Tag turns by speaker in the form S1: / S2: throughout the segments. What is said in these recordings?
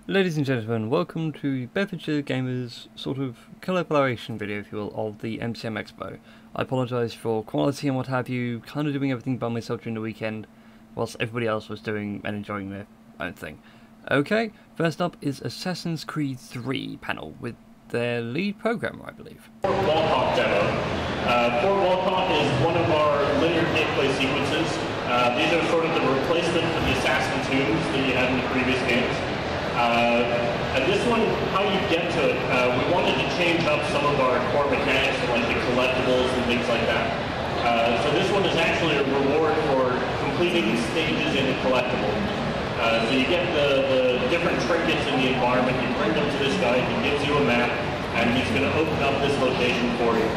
S1: Ladies and gentlemen, welcome to BedsGamers sort of collaboration video, if you will, of the MCM Expo. I apologise for quality and what have you, kind of doing everything by myself during the weekend, whilst everybody else was doing and enjoying their own thing. Okay, first up is Assassin's Creed 3 panel with their lead programmer, I believe.
S2: Fort Walkoff demo. Fort Walkoff is one of our linear gameplay sequences. These are sort of the replacement for the Assassin tombs that you had in the previous games. And this one, how you get to it, we wanted to change up some of our core mechanics, like the collectibles and things like that. So this one is actually a reward for completing stages in a collectible. So you get the different trinkets in the environment, you bring them to this guy, he gives you a map, and he's going to open up this location for you.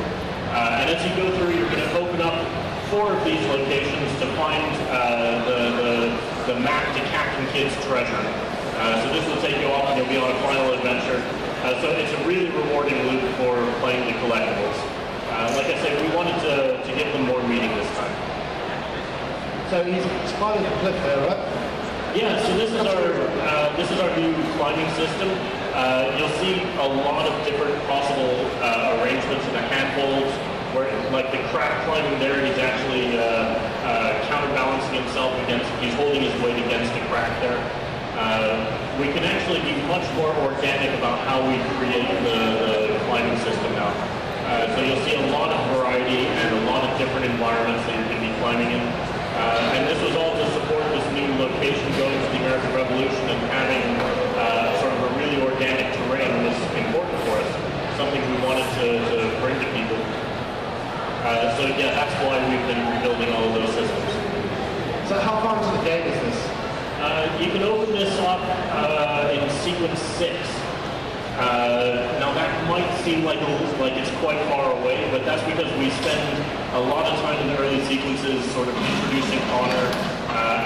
S2: And as you go through, you're going to open up 4 of these locations to find the map to Captain Kidd's treasure. So this will take you off and you'll be on a final adventure. So it's a really rewarding loop for playing the collectibles. Like I said, we wanted to give them more meaning this time.
S3: So he's climbing the cliff there, right?
S2: Yeah, so this is our new climbing system. You'll see a lot of different possible arrangements in the handholds, where like the crack climbing there, he's actually counterbalancing himself against, he's holding his weight against the crack there. We can actually be much more organic about how we create the climbing system now. So you'll see a lot of variety and a lot of different environments that you can be climbing in. And this was all to support this new location going to the American Revolution, and having sort of a really organic terrain was important for us, something we wanted to bring to people. So yeah, that's why we've been rebuilding all of those systems.
S3: So how far into the game is this?
S2: You can open this up in sequence 6. Now that might seem like it's quite far away, but that's because we spend a lot of time in the early sequences sort of introducing Connor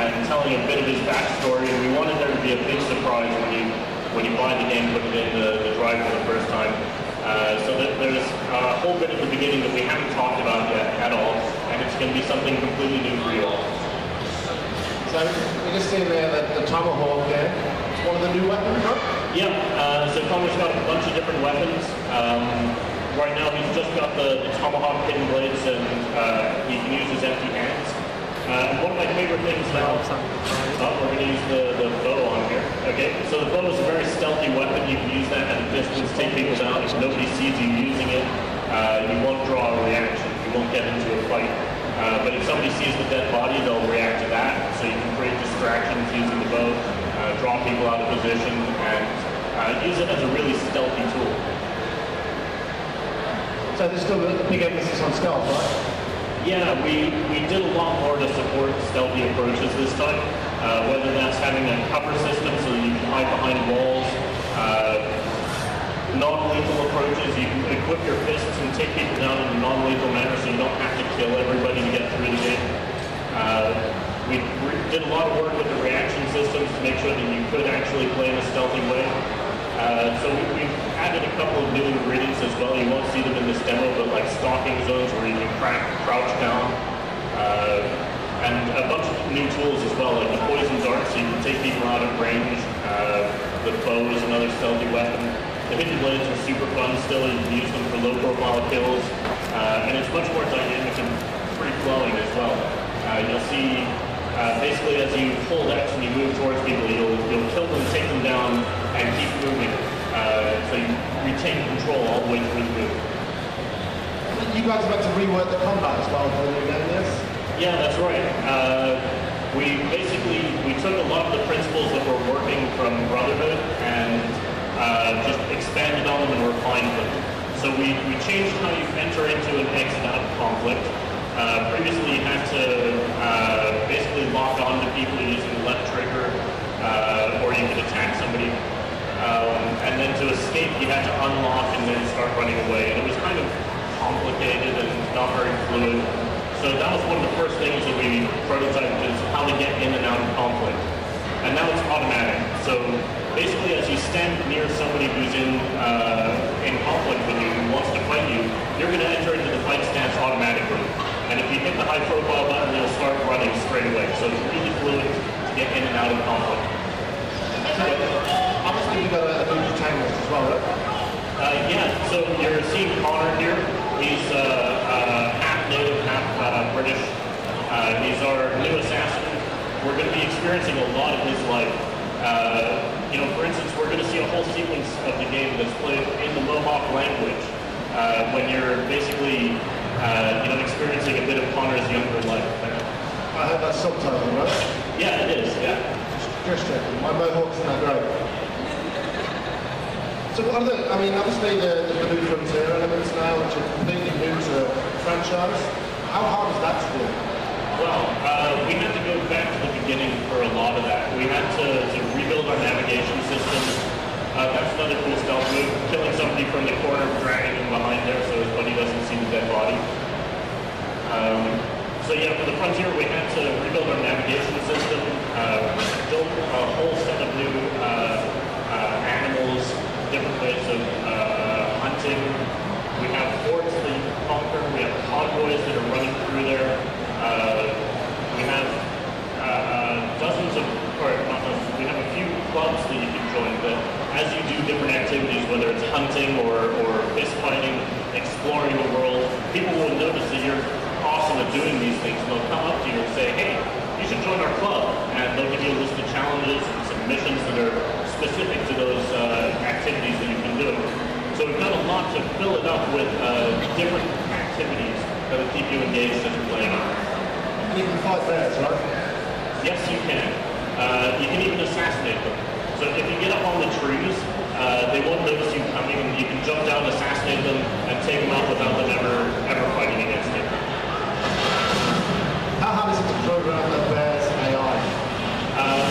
S2: and telling a bit of his backstory, and we wanted there to be a big surprise when you buy the game, put it in the drive for the first time. So there's a whole bit at the beginning that we haven't talked about yet at all, and it's going to be something completely new for you all.
S3: So we just see there the tomahawk there. It's one of the new weapons, right?
S2: Yeah, so Connor's got a bunch of different weapons. Right now he's just got the tomahawk hidden blades, and he can use his empty hands. And one of my favorite things now, we're going to use the bow on here. Okay, so the bow is a very stealthy weapon. You can use that at a distance, take people down. If nobody sees you using it, you won't draw a reaction. You won't get into a fight. But if somebody sees the dead body, they'll react to that. So you can create distractions using the bow, draw people out of position, and use it as a really stealthy tool.
S3: So there's still a big emphasis on stealth, right?
S2: Yeah, we did a lot more to support stealthy approaches this time. Whether that's having a cover system so that you can hide behind walls, non-lethal approaches, you can equip your fists and take people down in a non-lethal manner so you don't have to kill everybody to get through the game. We did a lot of work with the reaction systems to make sure that you could actually play in a stealthy way. So we've added a couple of new ingredients as well. You won't see them in this demo, but like stalking zones where you can crouch down. And a bunch of new tools as well, like the poison dart, so you can take people out of range. The bow is another stealthy weapon. The hidden blades are super fun still. You can use them for low profile kills. And it's much more dynamic and free flowing as well. You'll see basically as you hold X and you move towards people, you'll kill them, take them down, and keep moving. So you retain control all the way through the move.
S3: You guys have had to rework the combat as well for the new game, yes?
S2: Yeah, that's right. We took a lot of the principles that were working from Brotherhood and just expanded on them and refined them. So we changed how you enter into and exit out of conflict. Previously you had to basically lock on to people using the left trigger, or you could attack somebody. And then to escape you had to unlock and then start running away. And it was kind of complicated and not very fluid. So that was one of the first things that we prototyped, is how to get in and out of conflict. And now it's automatic. So basically as you stand near somebody who's in conflict with you, who wants to fight you, you're going to enter into the fight stance automatically. And if you hit the high profile button, you'll start running straight away. So it's really fluid to get in and out of conflict.
S3: So, obviously well, right?
S2: Yeah, so you're seeing Connor here. He's half native, half British. He's our new assassin. We're going to be experiencing a lot of his life. You know, for instance, we're going to see a whole sequence of the game that's played in the Mohawk language when you're basically, you know, experiencing a bit of Connor's younger life.
S3: I heard that subtitle, right?
S2: Yeah, it is, yeah.
S3: Just checking. My Mohawk's not great. So what are the, I mean, obviously the Blue Frontier elements now, which are completely new to the franchise. How hard is that to do?
S2: Well, we had to go back to the beginning for a lot of that. We had to rebuild our navigation system. That's another cool stealth move, killing somebody from the corner, dragging him behind there so his buddy doesn't see the dead body. So yeah, for the Frontier, we had to rebuild our navigation system, build a whole set of new animals, different ways of hunting. We have forts that you can conquer. We have convoys that are running through there. We have dozens of, or not dozens, we have a few clubs that you can join, but as you do different activities, whether it's hunting or fist fighting, exploring the world, people will notice that you're awesome at doing these things, and they'll come up to you and say, hey, you should join our club, and they'll give you a list of challenges and some missions that are specific to those activities that you've been doing. So we've done a lot to fill it up with different activities that will keep you engaged as you're playing.
S3: You can fight bears, right?
S2: Yes, you can. You can even assassinate them. So if you get up on the trees, they won't notice you coming, and you can jump down, assassinate them, and take them out without them ever fighting against you.
S3: How hard is it to program the bear's AI?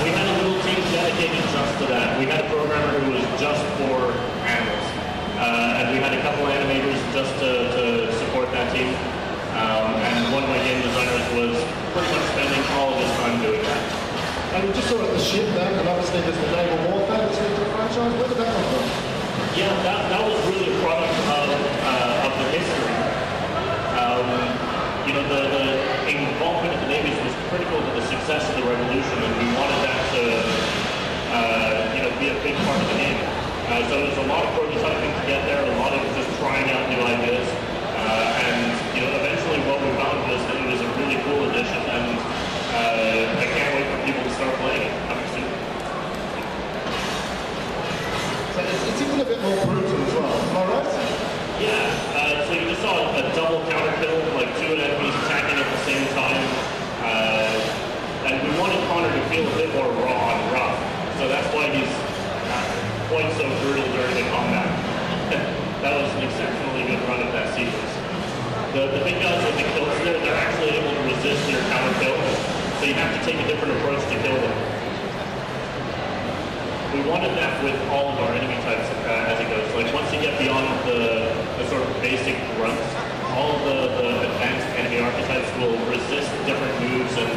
S2: We had a little team dedicated just to that. We had a programmer who was just for animals. And we had a couple animators just to support that team. And one of my game designers was pretty much spending all of his time doing that.
S3: And we just saw at the ship then, and obviously there's the naval warfare that's into the franchise. Where did that come from?
S2: Yeah, that was really a product of the history. You know, the involvement of the navies was critical to the success of the revolution, and we wanted that to, you know, be a big part of the game. So there's a lot of prototyping to get there, a lot of just trying out new ideas, and you know, eventually what we found was that it was a really cool addition, and I can't wait for people to start playing it coming soon.
S3: So it's even a bit more brutal as well, am I right?
S2: Yeah, so you just saw a double counter kill, like two enemies attacking at the same time, and we wanted Connor to feel a bit more raw and rough, so that's why he's quite so brutal during the combat. That was an exceptionally good run of that sequence. The big guys with the kills there, they're actually able to resist your counter kill, so you have to take a different approach to kill them. We wanted that with all of our enemy types as it goes. Like once you get beyond the sort of basic grunts, all of the advanced enemy archetypes will resist different moves and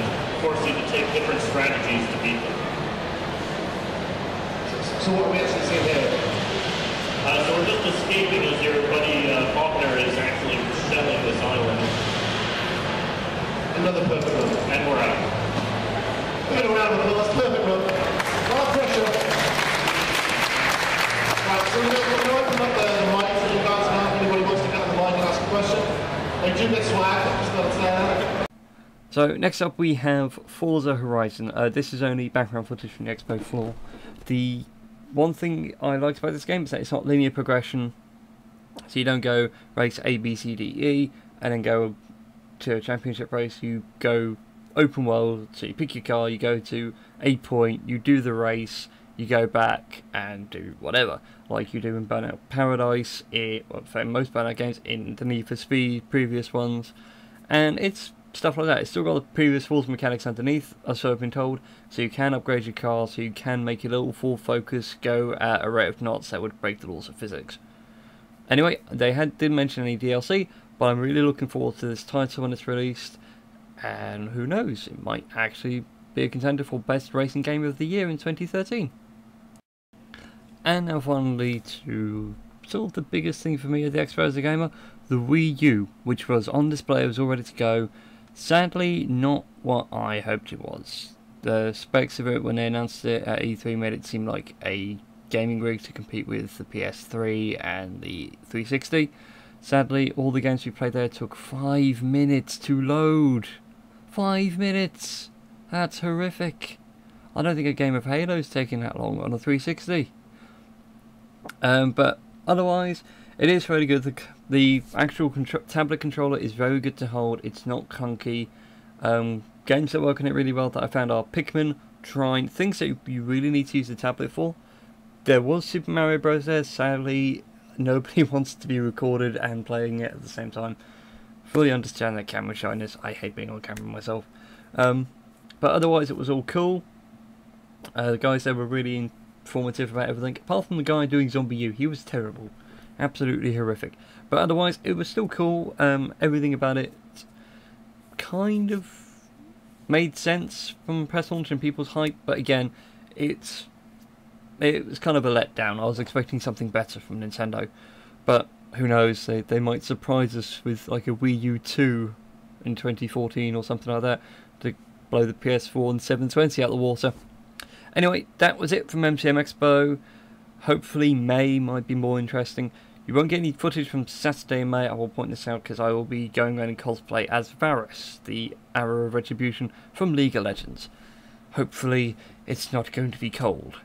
S2: force you to take different strategies to beat them.
S3: So what are we actually seeing here?
S2: So we're just escaping as your buddy Faulkner is actually shelling this island.
S3: Another perfect run.
S2: And we're out.
S3: Good round of applause, perfect run. A lot of pressure. Right, so we're going to open up the mic for you guys now. If anybody wants to get on the mic and ask a question. They do get swag, just got to say that.
S1: So next up we have Forza Horizon. This is only background footage from the Expo floor. The one thing I liked about this game is that it's not linear progression, so you don't go race A, B, C, D, E, and then go to a championship race. You go open world, so you pick your car, you go to a point, you do the race, you go back and do whatever, like you do in Burnout Paradise, well, for most Burnout games, in the Need for Speed, previous ones, and it's stuff like that. It's still got the previous Forza mechanics underneath, as I've been told, so you can upgrade your car, so you can make your little full focus go at a rate of knots that would break the laws of physics. Anyway, they didn't mention any DLC, but I'm really looking forward to this title when it's released, and who knows, it might actually be a contender for Best Racing Game of the Year in 2013. And now finally to sort of the biggest thing for me at the Expo as a gamer, the Wii U, which was on display, was all ready to go. Sadly, not what I hoped it was. The specs of it when they announced it at E3 made it seem like a gaming rig to compete with the PS3 and the 360. Sadly, all the games we played there took 5 minutes to load. 5 minutes! That's horrific. I don't think a game of Halo's taking that long on a 360. But otherwise, it is very good. The actual tablet controller is very good to hold. It's not clunky. Games that work on it really well that I found are Pikmin, Trine, things that you really need to use the tablet for. There was Super Mario Bros. There. Sadly, nobody wants to be recorded and playing it at the same time. Fully understand that camera shyness. I hate being on camera myself. But otherwise, it was all cool. The guys there were really informative about everything. Apart from the guy doing Zombie U, he was terrible. Absolutely horrific. But otherwise, it was still cool. Everything about it kind of made sense from press launch and people's hype. But again, it was kind of a letdown. I was expecting something better from Nintendo. But who knows, they might surprise us with like a Wii U 2 in 2014 or something like that to blow the PS4 and 720 out the water. Anyway, that was it from MCM Expo. Hopefully May might be more interesting. You won't get any footage from Saturday in May, I will point this out, because I will be going around in cosplay as Varus, the Arrow of Retribution from League of Legends. Hopefully it's not going to be cold.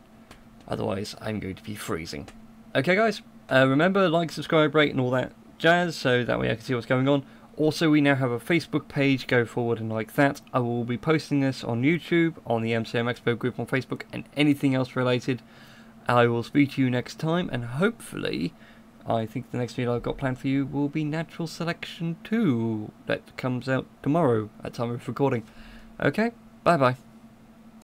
S1: Otherwise, I'm going to be freezing. Okay guys, remember, like, subscribe, rate and all that jazz, so that way I can see what's going on. Also, we now have a Facebook page, go forward and like that. I will be posting this on YouTube, on the MCM Expo group on Facebook, and anything else related. I will speak to you next time, and hopefully, I think the next video I've got planned for you will be Natural Selection 2. That comes out tomorrow at time of recording. Okay, bye bye.